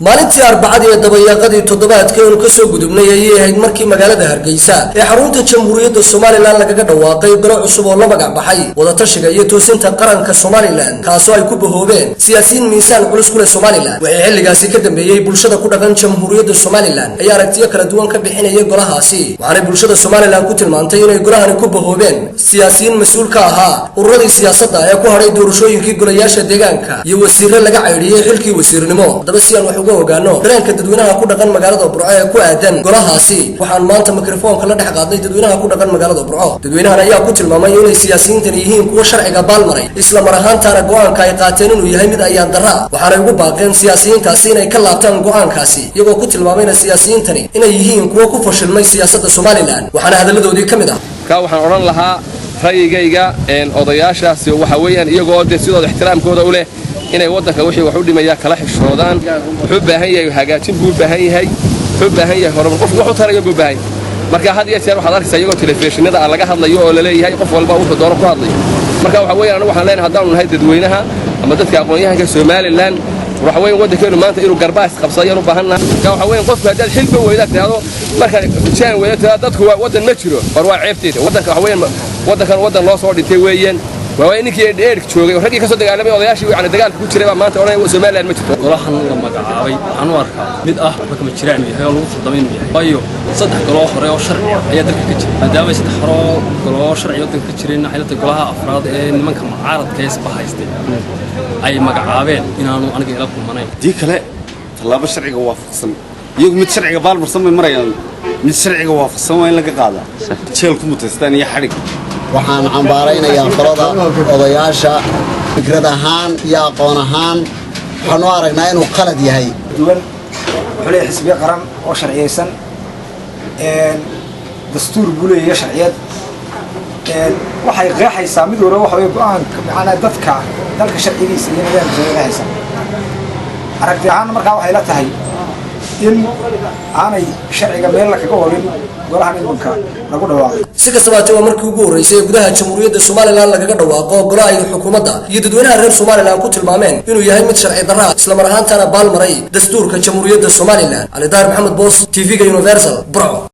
maalintii arbacadii ee dabayaaqadii toddobaadkii uu ka soo gudubnay ayay ahayd markii magaalada Hargeysa ee xarunta Jamhuuriyadda Soomaaliland lagaga dhawaaqay golo cusub oo la magac baxay wadatashiga iyo toosinta qaranka Soomaaliland kaasoo ay ku bahoobeen siyaasiyiin miisaan culus ku leh Soomaaliland waxay xilligaasi ka dambeeyay bulshada ku dhaqan Jamhuuriyadda Soomaaliland ay aragtiyo kala duwan ka bixinayay golahaasi waxaana bulshada Soomaaliland ku tilmaantay inay golahani ku bahoobeen siyaasiyiin mas'uul ka ahaa ururadii siyaasadda ee ku haray doorashooyinkii golayaasha deegaanka iyo wasiirro laga cayriyay xilkii wasiirnimo dabasiyan wax uga ogaano dareenka dadweynaha ku dhaqan magaalada Burco ee ku aadan golahaasi waxaan maanta mikrofoonka la dhex qaaday dadweynaha ku dhaqan magaalada Burco dadweynaha ayaa ku tilmaamay inay siyaasiyiintan yihiin kuwa sharciga baalmaray isla mar ahaantaana go'aanka ay qaateen inuu yahay mid ayaan darra waxaana ugu baaqeen siyaasiyiintaasi inay ka laabtaan go'aankaasi iyagoo ku tilmaamayna siyaasiyiintani inay yihiin kuwa ku fashilmay siyaasadda Soomaaliland waxaana hadaladoodii kamid ah ka waxaan oran lahaa ra'yigayga odayaashaasi waxa weeyaan iyagoo sidoo ixtiraamkooda u leh inay wadanka wixii wax u dhimaya kala xishoodaan wuxuu baahan yahay hagaajin buu baahan yahay horumar qof wuxuu tarayo buu baahan marka had iyo jeer waxaad arkaysaa iyagoo telefishinada laga hadlayo oo la leeyahay qof walba uu doono ku hadlay marka waxa weeyaan waxaan leenahay haddaan nahay dadweynaha ama dadka aqoon-yahanka Soomaaliland waxa weeyaan wadankeenu maanta inuu garbaas qabsayo u baahanna waxa weeyaan qofka hadal xilba weeyda taado marka jaan weeyda dadku wadan ma jiro war waa ceebteeda wadanka waxa weeyaan wadan loo soo dhintay weeyaan waa inkii dheer joogay ragii ka soo dagaalamay odayaashii waxaan dagaalka ku jiray maanta oranay Soomaaliland ma jirto golahan la magacaabay waxaan u arkaa mid ah marka ma jiraan yahay oo lagu furdamayn yahay waayo saddex golo hore oo sharci ayaa dalka ka jira maadaama saddex golo oo sharci oo dalka ka jireen xilada golaha afraad ee nimanka mucaaradka ee isba haystay ay magacaabeen inaanu aniga ila kulmanayn dii kale talaabo sharciga waafaqsan iyagu mid sharciga baalmarsan may marayaan mid sharciga waafaqsan waa in laga qaadaa jeel ku mutaystaan iyo xarig waxaan cambaaraynayaa qolada odayaasha fikrad ahaan iyo aqoon ahaan waxaan u aragnaa inuu qalad yahay duwan xulay xisbiga qaran oo sharciyeysan dastuur buu leeyahay sharciyad waxay qeexaysaa mid walba waxa weeye go'aanka macnaa dadka dalka sharcigiisa iyo nidaamkiisa qeexaysa aragti ahaan markaa waxay la tahay in aanay sharciga meel la kaga olin golahan imanka lagu dhawaaqay si kastaba waa markii ugu horeysay gudaha Jamhuuriyadda Soomaaliland lagaga dhawaaqo golaha ay xukuumadda iyo dadweynaha reer Soomaaliland ku tilmaameen inuu yahay mid sharci darra isla mar ahaantaana baalmaray dastuurka Jamhuuriyadda Soomaaliland Ali Daar Maxamed Boos TV-ga Universal Burco.